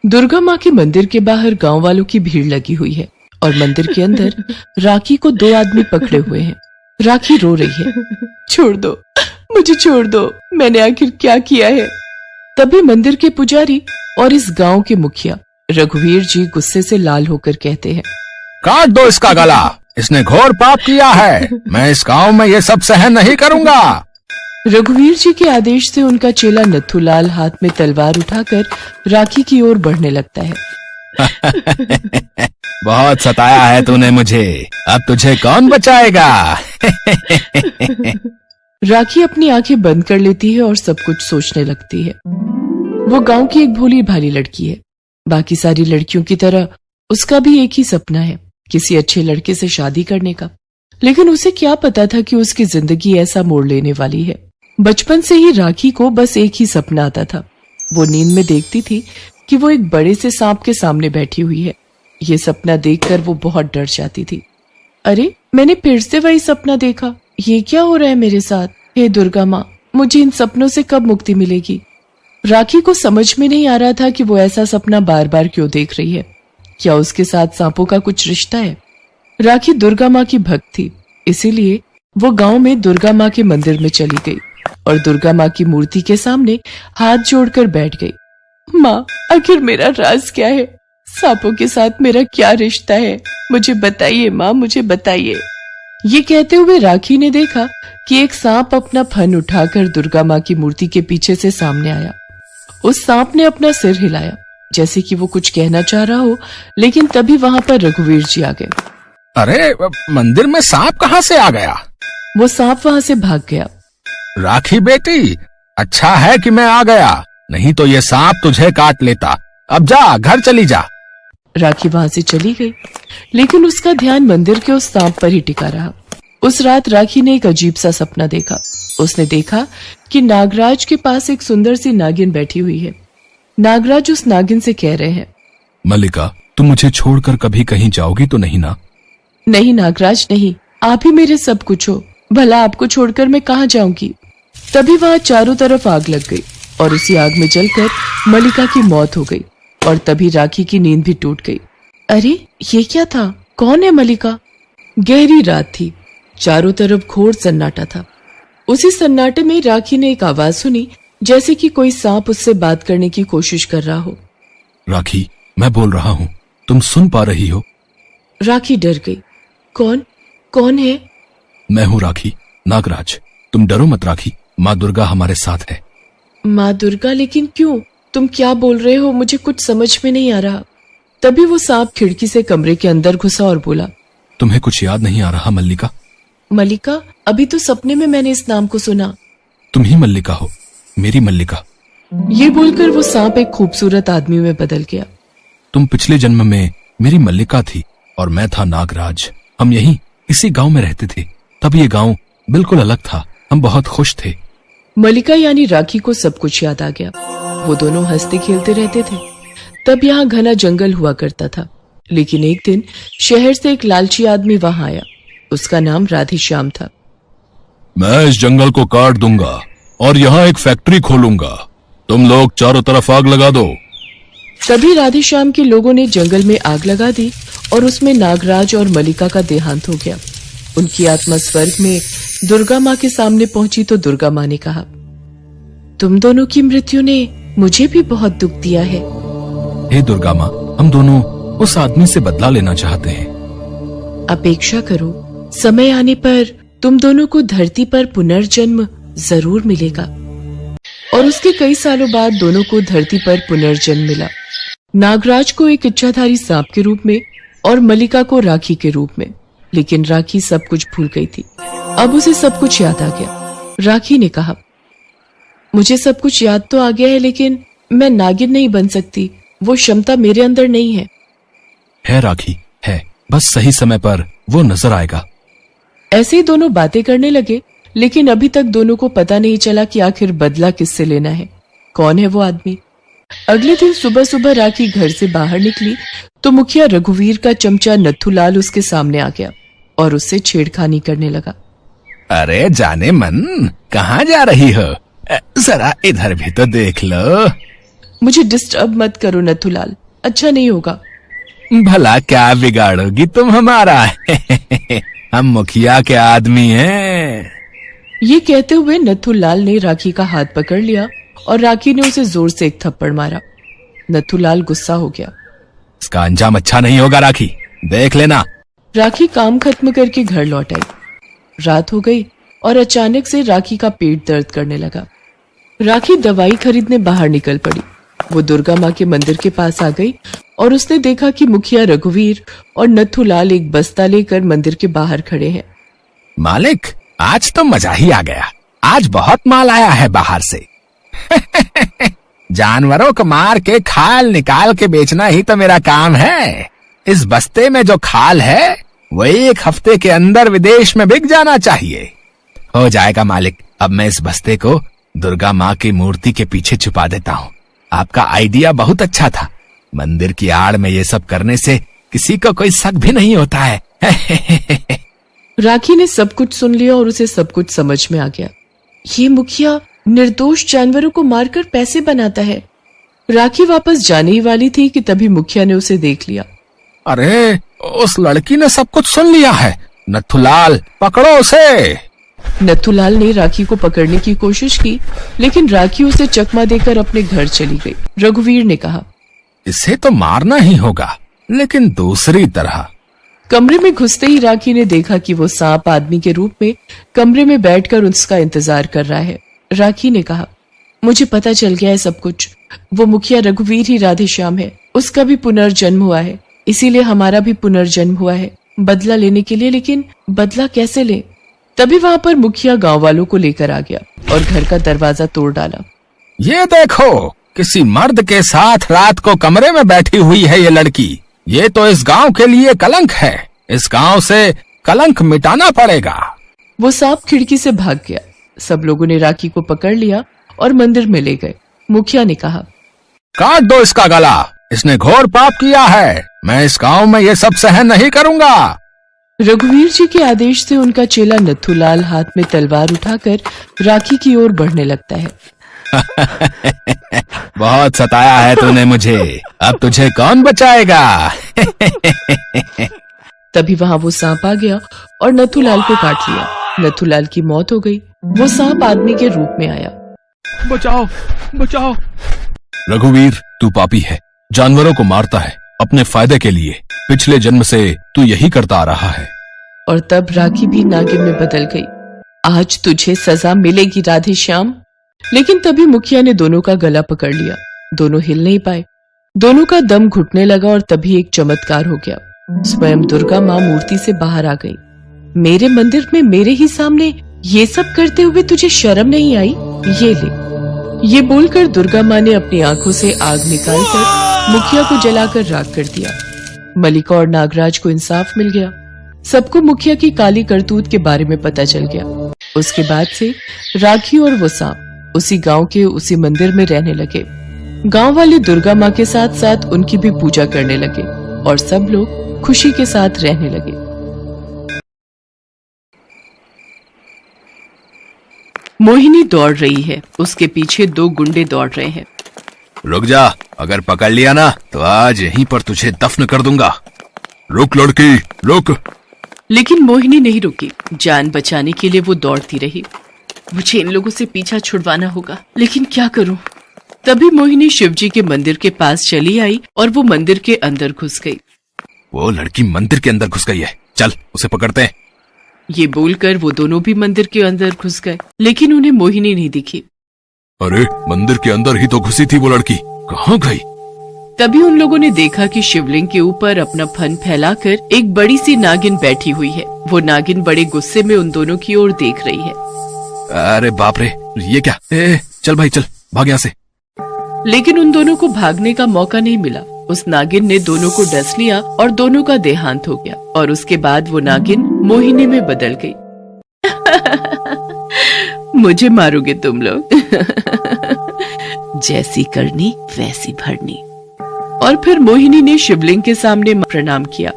दुर्गा माँ के मंदिर के बाहर गांव वालों की भीड़ लगी हुई है और मंदिर के अंदर राखी को दो आदमी पकड़े हुए हैं। राखी रो रही है, छोड़ दो, मुझे छोड़ दो, मैंने आखिर क्या किया है। तभी मंदिर के पुजारी और इस गांव के मुखिया रघुवीर जी गुस्से से लाल होकर कहते हैं, काट दो इसका गला, इसने घोर पाप किया है, मैं इस गांव में ये सब सहन नहीं करूंगा। रघुवीर जी के आदेश से उनका चेला नथुलाल हाथ में तलवार उठाकर राखी की ओर बढ़ने लगता है। बहुत सताया है तूने मुझे, अब तुझे कौन बचाएगा। राखी अपनी आंखें बंद कर लेती है और सब कुछ सोचने लगती है। वो गांव की एक भोली भाली लड़की है। बाकी सारी लड़कियों की तरह उसका भी एक ही सपना है, किसी अच्छे लड़के से शादी करने का। लेकिन उसे क्या पता था कि उसकी जिंदगी ऐसा मोड़ लेने वाली है। बचपन से ही राखी को बस एक ही सपना आता था। वो नींद में देखती थी कि वो एक बड़े से सांप के सामने बैठी हुई है। ये सपना देखकर वो बहुत डर जाती थी। अरे, मैंने फिर से वही सपना देखा, ये क्या हो रहा है मेरे साथ। हे दुर्गा माँ, मुझे इन सपनों से कब मुक्ति मिलेगी। राखी को समझ में नहीं आ रहा था कि वो ऐसा सपना बार बार क्यों देख रही है। क्या उसके साथ सांपों का कुछ रिश्ता है। राखी दुर्गा माँ की भक्त थी, इसीलिए वो गांव में दुर्गा माँ के मंदिर में चली गई और दुर्गा माँ की मूर्ति के सामने हाथ जोड़कर बैठ गई। माँ, आखिर मेरा राज क्या है, सांपों के साथ मेरा क्या रिश्ता है, मुझे बताइए माँ, मुझे बताइए। ये कहते हुए राखी ने देखा कि एक सांप अपना फन उठाकर दुर्गा माँ की मूर्ति के पीछे से सामने आया। उस सांप ने अपना सिर हिलाया जैसे कि वो कुछ कहना चाह रहा हो, लेकिन तभी वहां पर रघुवीर जी आ गए। अरे, मंदिर में सांप कहाँ से आ गया। वो सांप वहां से भाग गया। राखी बेटी, अच्छा है कि मैं आ गया, नहीं तो ये सांप तुझे काट लेता। अब जा, घर चली जा। राखी वहां से चली गई, लेकिन उसका ध्यान मंदिर के उस सांप पर ही टिका रहा। उस रात राखी ने एक अजीब सा सपना देखा। उसने देखा कि नागराज के पास एक सुंदर सी नागिन बैठी हुई है। नागराज उस नागिन से कह रहे हैं, मल्लिका, तुम मुझे छोड़कर कभी कहीं जाओगी तो नहीं ना। नहीं नागराज, नहीं, आप ही मेरे सब कुछ हो, भला आपको छोड़कर मैं कहाँ जाऊंगी। तभी वहां चारों तरफ आग लग गई और उसी आग में जलकर मल्लिका की मौत हो गई और तभी राखी की नींद भी टूट गई। अरे, ये क्या था, कौन है मल्लिका। गहरी रात थी, चारों तरफ घोर सन्नाटा था। उसी सन्नाटे में राखी ने एक आवाज सुनी, जैसे कि कोई सांप उससे बात करने की कोशिश कर रहा हो। राखी, मैं बोल रहा हूँ, तुम सुन पा रही हो। राखी डर गई। कौन है। मैं हूँ राखी, नागराज। तुम डरो मत राखी, माँ दुर्गा हमारे साथ है। माँ दुर्गा, लेकिन क्यों, तुम क्या बोल रहे हो, मुझे कुछ समझ में नहीं आ रहा। तभी वो सांप खिड़की से कमरे के अंदर घुसा और बोला, तुम्हें कुछ याद नहीं आ रहा मल्लिका। मल्लिका, अभी तो सपने में मैंने इस नाम को सुना। तुम ही मल्लिका हो, मेरी मल्लिका। ये बोलकर वो सांप एक खूबसूरत आदमी में बदल गया। तुम पिछले जन्म में मेरी मल्लिका थी और मैं था नागराज। हम यहीं इसी गांव में रहते थे। तब ये गांव बिल्कुल अलग था, हम बहुत खुश थे। मल्लिका यानी राखी को सब कुछ याद आ गया। वो दोनों हंसते खेलते रहते थे। तब यहाँ घना जंगल हुआ करता था, लेकिन एक दिन शहर से एक लालची आदमी वहां आया। उसका नाम राधेश्याम था। मैं इस जंगल को काट दूंगा और यहाँ एक फैक्ट्री खोलूंगा, तुम लोग चारों तरफ आग लगा दो। तभी राधेश्याम के लोगों ने जंगल में आग लगा दी और उसमें नागराज और मल्लिका का देहांत हो गया। उनकी आत्मा स्वर्ग में दुर्गा माँ के सामने पहुंची तो दुर्गा माँ ने कहा, तुम दोनों की मृत्यु ने मुझे भी बहुत दुख दिया है। हे दुर्गा माँ, हम दोनों उस आदमी से बदला लेना चाहते हैं। अपेक्षा करो, समय आने पर तुम दोनों को धरती पर पुनर्जन्म जरूर मिलेगा। और उसके कई सालों बाद दोनों को धरती पर पुनर्जन्म मिला। नागराज को एक इच्छाधारी सांप के रूप में और मल्लिका को राखी के रूप में। लेकिन राखी सब कुछ भूल गई थी। अब उसे सब कुछ याद आ गया। राखी ने कहा, मुझे सब कुछ याद तो आ गया है, लेकिन मैं नागिन नहीं बन सकती, वो क्षमता मेरे अंदर नहीं है। है राखी, है, बस सही समय पर वो नजर आएगा। ऐसे ही दोनों बातें करने लगे, लेकिन अभी तक दोनों को पता नहीं चला कि आखिर बदला किससे लेना है, कौन है वो आदमी। अगले दिन सुबह सुबह राखी घर से बाहर निकली तो मुखिया रघुवीर का चमचा नथुलाल उसके सामने आ गया और उससे छेड़खानी करने लगा। अरे जाने मन, कहाँ जा रही हो, जरा इधर भी तो देख लो। मुझे डिस्टर्ब मत करो नथुलाल, अच्छा नहीं होगा। भला क्या बिगाड़ोगी तुम हमारा? हम मुखिया के आदमी हैं। ये कहते हुए नथुलाल ने राखी का हाथ पकड़ लिया और राखी ने उसे जोर से एक थप्पड़ मारा। नथुलाल गुस्सा हो गया। इसका अंजाम अच्छा नहीं होगा राखी, देख लेना। राखी काम खत्म करके घर लौट आई। रात हो गई और अचानक से राखी का पेट दर्द करने लगा। राखी दवाई खरीदने बाहर निकल पड़ी। वो दुर्गा माँ के मंदिर के पास आ गई और उसने देखा कि मुखिया रघुवीर और नथुलाल एक बस्ता लेकर मंदिर के बाहर खड़े हैं। मालिक, आज तो मजा ही आ गया। आज बहुत माल आया है बाहर से। जानवरों को मार के खाल निकाल के बेचना ही तो मेरा काम है। इस बस्ते में जो खाल है वो 1 हफ्ते के अंदर विदेश में बिक जाना चाहिए। हो जाएगा मालिक। अब मैं इस बस्ते को दुर्गा माँ की मूर्ति के पीछे छुपा देता हूँ। आपका आइडिया बहुत अच्छा था। मंदिर की आड़ में ये सब करने से किसी को कोई शक भी नहीं होता है। राखी ने सब कुछ सुन लिया और उसे सब कुछ समझ में आ गया। ये मुखिया निर्दोष जानवरों को मारकर पैसे बनाता है। राखी वापस जाने ही वाली थी कि तभी मुखिया ने उसे देख लिया। अरे, उस लड़की ने सब कुछ सुन लिया है। नथुलाल, पकड़ो उसे। नथुलाल ने राखी को पकड़ने की कोशिश की, लेकिन राखी उसे चकमा देकर अपने घर चली गई। रघुवीर ने कहा, इसे तो मारना ही होगा, लेकिन दूसरी तरह। कमरे में घुसते ही राखी ने देखा कि वो सांप आदमी के रूप में कमरे में बैठकर उसका इंतजार कर रहा है। राखी ने कहा, मुझे पता चल गया है सब कुछ। वो मुखिया रघुवीर ही राधेश्याम है। उसका भी पुनर्जन्म हुआ है, इसीलिए हमारा भी पुनर्जन्म हुआ है, बदला लेने के लिए। लेकिन बदला कैसे ले? तभी वहां पर मुखिया गांव वालों को लेकर आ गया और घर का दरवाजा तोड़ डाला। ये देखो, किसी मर्द के साथ रात को कमरे में बैठी हुई है ये लड़की। ये तो इस गांव के लिए कलंक है। इस गांव से कलंक मिटाना पड़ेगा। वो सांप खिड़की से भाग गया। सब लोगों ने राखी को पकड़ लिया और मंदिर में ले गए। मुखिया ने कहा, काट दो इसका गला। इसने घोर पाप किया है। मैं इस गांव में ये सब सहन नहीं करूंगा। रघुवीर जी के आदेश से उनका चेला नथुलाल हाथ में तलवार उठाकर राखी की ओर बढ़ने लगता है। बहुत सताया है तूने मुझे, अब तुझे कौन बचाएगा? तभी वहां वो सांप आ गया और नथुलाल को काट लिया। नथुलाल की मौत हो गई। वो सांप आदमी के रूप में आया। बचाओ, बचाओ। रघुवीर, तू पापी है, जानवरों को मारता है अपने फायदे के लिए। पिछले जन्म से तू यही करता आ रहा है। और तब राखी भी नागिन में बदल गई। आज तुझे सजा मिलेगी राधेश्याम। लेकिन तभी मुखिया ने दोनों का गला पकड़ लिया। दोनों हिल नहीं पाए। दोनों का दम घुटने लगा और तभी एक चमत्कार हो गया। स्वयं दुर्गा माँ मूर्ति से बाहर आ गई। मेरे मंदिर में मेरे ही सामने ये सब करते हुए तुझे शर्म नहीं आई? ये ले। ये बोलकर दुर्गा माँ ने अपनी आंखों से आग निकालकर मुखिया को जलाकर राख कर दिया। मलिका और नागराज को इंसाफ मिल गया। सबको मुखिया की काली करतूत के बारे में पता चल गया। उसके बाद से राखी और वो सांप उसी गांव के उसी मंदिर में रहने लगे। गांव वाले दुर्गा माँ के साथ साथ उनकी भी पूजा करने लगे और सब लोग खुशी के साथ रहने लगे। मोहिनी दौड़ रही है। उसके पीछे 2 गुंडे दौड़ रहे हैं। रुक जा, अगर पकड़ लिया ना तो आज यहीं पर तुझे दफन कर दूंगा। रुक लड़की, रुक। लेकिन मोहिनी नहीं रुकी। जान बचाने के लिए वो दौड़ती रही। मुझे इन लोगों से पीछा छुड़वाना होगा, लेकिन क्या करूं? तभी मोहिनी शिवजी के मंदिर के पास चली आई और वो मंदिर के अंदर घुस गई। वो लड़की मंदिर के अंदर घुस गई है, चल उसे पकड़ते हैं। ये बोलकर वो दोनों भी मंदिर के अंदर घुस गए, लेकिन उन्हें मोहिनी नहीं दिखी। अरे, मंदिर के अंदर ही तो घुसी थी वो लड़की, कहाँ गई? तभी उन लोगों ने देखा कि शिवलिंग के ऊपर अपना फन फैलाकर एक बड़ी सी नागिन बैठी हुई है। वो नागिन बड़े गुस्से में उन दोनों की ओर देख रही है। अरे बाप रे, ये क्या? चल भाई चल, भाग यहाँ से। लेकिन उन दोनों को भागने का मौका नहीं मिला। उस नागिन ने दोनों को डस लिया और दोनों का देहांत हो गया। और उसके बाद वो नागिन मोहिनी में बदल गई। मुझे मारोगे तुम लोग? जैसी करनी वैसी भरनी। और फिर मोहिनी ने शिवलिंग के सामने प्रणाम किया।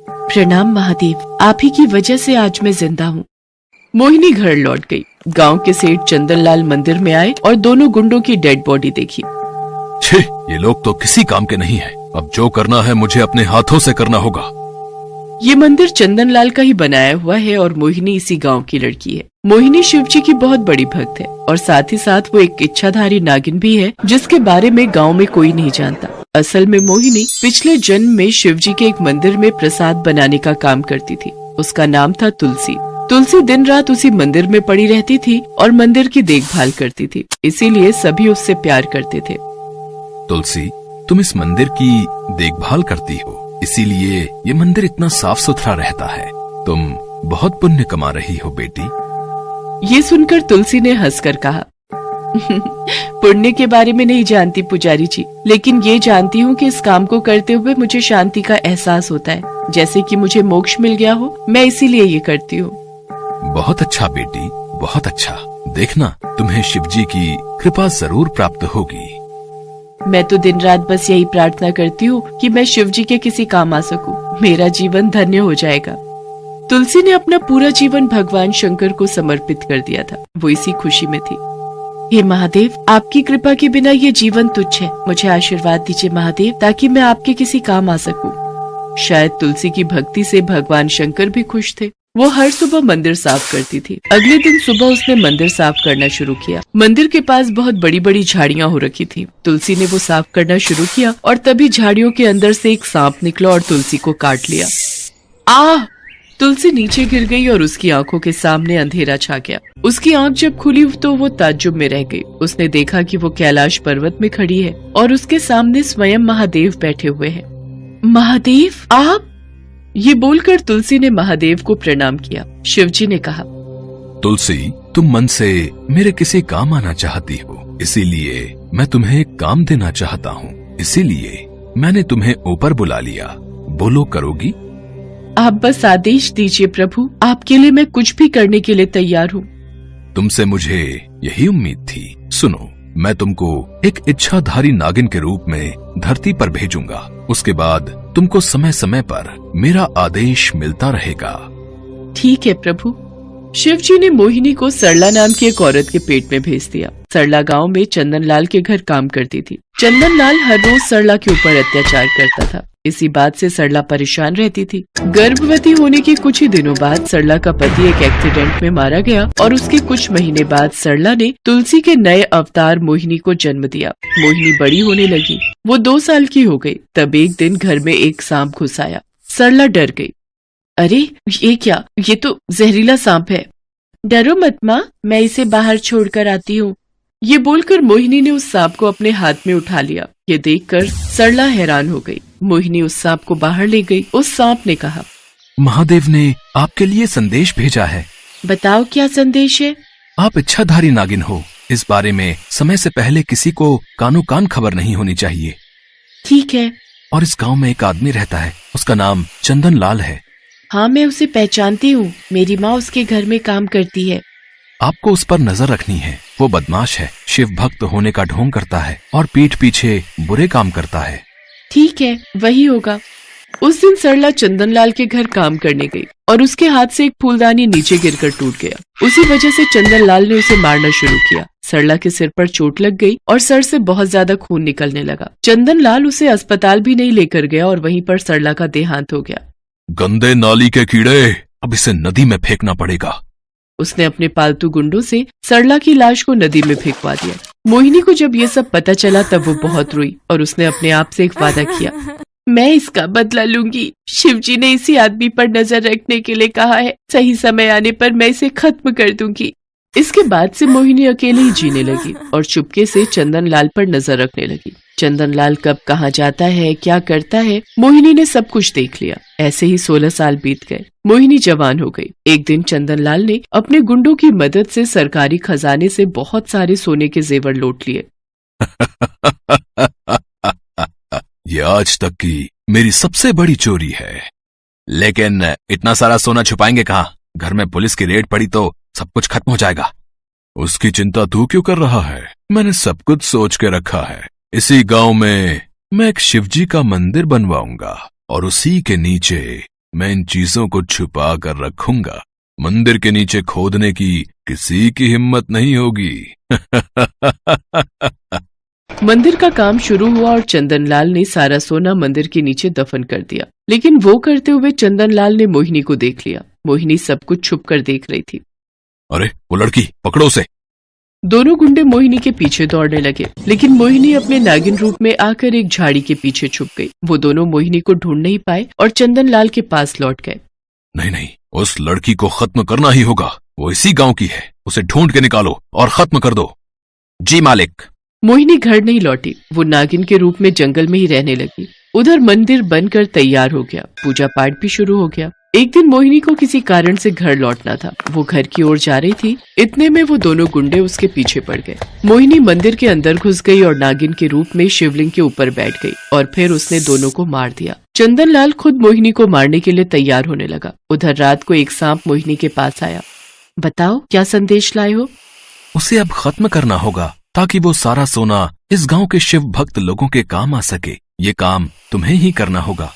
प्रणाम महादेव, आप ही की वजह से आज मैं जिंदा हूँ। मोहिनी घर लौट गई। गांव के सेठ चंदनलाल मंदिर में आए और दोनों गुंडों की डेड बॉडी देखी। छे, ये लोग तो किसी काम के नहीं है। अब जो करना है मुझे अपने हाथों से करना होगा। ये मंदिर चंदनलाल का ही बनाया हुआ है और मोहिनी इसी गांव की लड़की है। मोहिनी शिवजी की बहुत बड़ी भक्त है और साथ ही साथ वो एक इच्छाधारी नागिन भी है जिसके बारे में गांव में कोई नहीं जानता। असल में मोहिनी पिछले जन्म में शिवजी के एक मंदिर में प्रसाद बनाने का काम करती थी। उसका नाम था तुलसी। तुलसी दिन रात उसी मंदिर में पड़ी रहती थी और मंदिर की देखभाल करती थी, इसीलिए सभी उससे प्यार करते थे। तुलसी, तुम इस मंदिर की देखभाल करती हो, इसीलिए ये मंदिर इतना साफ सुथरा रहता है। तुम बहुत पुण्य कमा रही हो बेटी। ये सुनकर तुलसी ने हंसकर कहा, पुण्य के बारे में नहीं जानती पुजारी जी, लेकिन ये जानती हूँ कि इस काम को करते हुए मुझे शांति का एहसास होता है, जैसे कि मुझे मोक्ष मिल गया हो। मैं इसीलिए ये करती हूँ। बहुत अच्छा बेटी, बहुत अच्छा। देखना, तुम्हें शिवजी की कृपा जरूर प्राप्त होगी। मैं तो दिन रात बस यही प्रार्थना करती हूँ कि मैं शिवजी के किसी काम आ सकूं। मेरा जीवन धन्य हो जाएगा। तुलसी ने अपना पूरा जीवन भगवान शंकर को समर्पित कर दिया था। वो इसी खुशी में थी। हे महादेव, आपकी कृपा के बिना ये जीवन तुच्छ है। मुझे आशीर्वाद दीजिए महादेव, ताकि मैं आपके किसी काम आ सकूं। शायद तुलसी की भक्ति से भगवान शंकर भी खुश थे। वो हर सुबह मंदिर साफ करती थी। अगले दिन सुबह उसने मंदिर साफ करना शुरू किया। मंदिर के पास बहुत बड़ी बड़ी झाड़ियां हो रखी थी। तुलसी ने वो साफ करना शुरू किया और तभी झाड़ियों के अंदर से एक सांप निकला और तुलसी को काट लिया। आह! तुलसी नीचे गिर गई और उसकी आंखों के सामने अंधेरा छा गया। उसकी आंख जब खुली तो वो ताज्जुब में रह गई। उसने देखा कि वो कैलाश पर्वत में खड़ी है और उसके सामने स्वयं महादेव बैठे हुए हैं। महादेव, आप? ये बोलकर तुलसी ने महादेव को प्रणाम किया। शिवजी ने कहा, तुलसी, तुम मन से मेरे किसी काम आना चाहती हो, इसीलिए मैं तुम्हें एक काम देना चाहता हूँ। इसीलिए मैंने तुम्हें ऊपर बुला लिया। बोलो, करोगी? आप बस आदेश दीजिए प्रभु, आपके लिए मैं कुछ भी करने के लिए तैयार हूँ। तुमसे मुझे यही उम्मीद थी। सुनो, मैं तुमको एक इच्छाधारी नागिन के रूप में धरती पर भेजूंगा। उसके बाद तुमको समय समय पर मेरा आदेश मिलता रहेगा। ठीक है प्रभु। शिवजी ने मोहिनी को सरला नाम की एक औरत के पेट में भेज दिया। सरला गांव में चंदनलाल के घर काम करती थी। चंदनलाल हर रोज सरला के ऊपर अत्याचार करता था। इसी बात से सरला परेशान रहती थी। गर्भवती होने के कुछ ही दिनों बाद सरला का पति एक एक्सीडेंट में मारा गया और उसके कुछ महीने बाद सरला ने तुलसी के नए अवतार मोहिनी को जन्म दिया। मोहिनी बड़ी होने लगी। वो 2 साल की हो गई। तब एक दिन घर में एक सांप घुस आया। सरला डर गई। अरे ये क्या? ये तो जहरीला सांप है। डरो मत माँ, मैं इसे बाहर छोड़कर आती हूँ। ये बोलकर मोहिनी ने उस सांप को अपने हाथ में उठा लिया। ये देखकर सरला हैरान हो गई। मोहिनी उस सांप को बाहर ले गई। उस सांप ने कहा, महादेव ने आपके लिए संदेश भेजा है। बताओ क्या संदेश है? आप इच्छाधारी नागिन हो। इस बारे में समय से पहले किसी को कानो कान खबर नहीं होनी चाहिए। ठीक है। और इस गांव में एक आदमी रहता है, उसका नाम चंदनलाल है। हाँ, मैं उसे पहचानती हूँ। मेरी माँ उसके घर में काम करती है। आपको उस पर नजर रखनी है। वो बदमाश है, शिव भक्त होने का ढोंग करता है और पीठ पीछे बुरे काम करता है। ठीक है, वही होगा। उस दिन सरला चंदनलाल के घर काम करने गई और उसके हाथ से एक फूलदानी नीचे गिरकर टूट गया। उसी वजह से चंदनलाल ने उसे मारना शुरू किया। सरला के सिर पर चोट लग गई और सर से बहुत ज्यादा खून निकलने लगा। चंदनलाल उसे अस्पताल भी नहीं लेकर गया और वहीं पर सरला का देहांत हो गया। गंदे नाली के कीड़े, अब इसे नदी में फेंकना पड़ेगा। उसने अपने पालतू गुंडों से सरला की लाश को नदी में फेंकवा दिया। मोहिनी को जब ये सब पता चला तब वो बहुत रोई और उसने अपने आप से एक वादा किया, मैं इसका बदला लूंगी। शिवजी ने इसी आदमी पर नजर रखने के लिए कहा है। सही समय आने पर मैं इसे खत्म कर दूंगी। इसके बाद से मोहिनी अकेले ही जीने लगी और चुपके से चंदनलाल पर नजर रखने लगी। चंदनलाल कब कहाँ जाता है, क्या करता है, मोहिनी ने सब कुछ देख लिया। ऐसे ही 16 साल बीत गए। मोहिनी जवान हो गई। एक दिन चंदनलाल ने अपने गुंडों की मदद से सरकारी खजाने से बहुत सारे सोने के जेवर लूट लिए। ये आज तक की मेरी सबसे बड़ी चोरी है। लेकिन इतना सारा सोना छुपाएंगे कहाँ? घर में पुलिस की रेड पड़ी तो सब कुछ खत्म हो जाएगा। उसकी चिंता तू क्यों कर रहा है? मैंने सब कुछ सोच के रखा है। इसी गांव में मैं एक शिवजी का मंदिर बनवाऊंगा और उसी के नीचे मैं इन चीजों को छुपा कर रखूंगा। मंदिर के नीचे खोदने की किसी की हिम्मत नहीं होगी। मंदिर का काम शुरू हुआ और चंदनलाल ने सारा सोना मंदिर के नीचे दफन कर दिया। लेकिन वो करते हुए चंदनलाल ने मोहिनी को देख लिया। मोहिनी सब कुछ छुप कर देख रही थी। अरे वो लड़की, पकड़ो उसे। दोनों गुंडे मोहिनी के पीछे दौड़ने लगे, लेकिन मोहिनी अपने नागिन रूप में आकर एक झाड़ी के पीछे छुप गई। वो दोनों मोहिनी को ढूंढ नहीं पाए और चंदनलाल के पास लौट गए। नहीं नहीं, उस लड़की को खत्म करना ही होगा। वो इसी गांव की है। उसे ढूंढ के निकालो और खत्म कर दो। जी मालिक। मोहिनी घर नहीं लौटी। वो नागिन के रूप में जंगल में ही रहने लगी। उधर मंदिर बनकर तैयार हो गया। पूजा पाठ भी शुरू हो गया। एक दिन मोहिनी को किसी कारण से घर लौटना था। वो घर की ओर जा रही थी। इतने में वो दोनों गुंडे उसके पीछे पड़ गए। मोहिनी मंदिर के अंदर घुस गई और नागिन के रूप में शिवलिंग के ऊपर बैठ गई और फिर उसने दोनों को मार दिया। चंदनलाल खुद मोहिनी को मारने के लिए तैयार होने लगा। उधर रात को एक सांप मोहिनी के पास आया। बताओ क्या संदेश लाए हो? उसे अब खत्म करना होगा ताकि वो सारा सोना इस गांव के शिव भक्त लोगों के काम आ सके। ये काम तुम्हें ही करना होगा।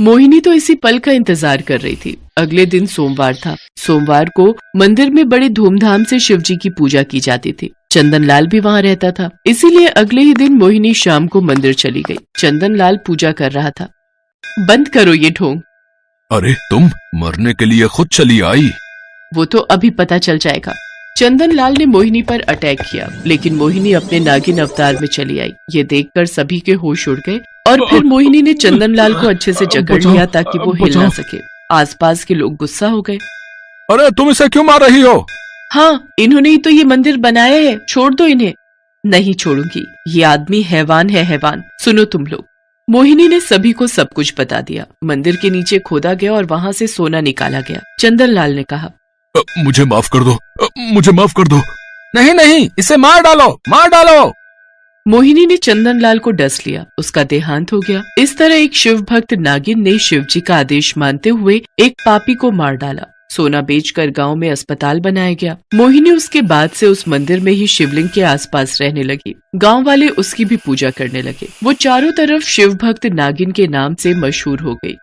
मोहिनी तो इसी पल का इंतजार कर रही थी। अगले दिन सोमवार था। सोमवार को मंदिर में बड़े धूमधाम से शिव जी की पूजा की जाती थी। चंदनलाल भी वहाँ रहता था, इसीलिए अगले ही दिन मोहिनी शाम को मंदिर चली गई। चंदनलाल पूजा कर रहा था। बंद करो ये ढोंग। अरे तुम मरने के लिए खुद चली आई। वो तो अभी पता चल जाएगा। चंदनलाल ने मोहिनी पर अटैक किया, लेकिन मोहिनी अपने नागिन अवतार में चली आई। ये देखकर सभी के होश उड़ गए और फिर मोहिनी ने चंदनलाल को अच्छे से जकड़ लिया ताकि वो हिल ना सके। आसपास के लोग गुस्सा हो गए। अरे तुम इसे क्यों मार रही हो? हाँ, इन्होंने ही तो ये मंदिर बनाया है, छोड़ दो इन्हें। नहीं छोड़ूंगी, ये आदमी हैवान है, हैवान। सुनो तुम लोग। मोहिनी ने सभी को सब कुछ बता दिया। मंदिर के नीचे खोदा गया और वहाँ से सोना निकाला गया। चंदनलाल ने कहा, मुझे माफ कर दो, मुझे माफ कर दो। नहीं नहीं, इसे मार डालो, मार डालो। मोहिनी ने चंदनलाल को डस लिया। उसका देहांत हो गया। इस तरह एक शिव भक्त नागिन ने शिव जी का आदेश मानते हुए एक पापी को मार डाला। सोना बेचकर गांव में अस्पताल बनाया गया। मोहिनी उसके बाद से उस मंदिर में ही शिवलिंग के आसपास रहने लगी। गांव वाले उसकी भी पूजा करने लगे। वो चारों तरफ शिव भक्त नागिन के नाम से मशहूर हो गई।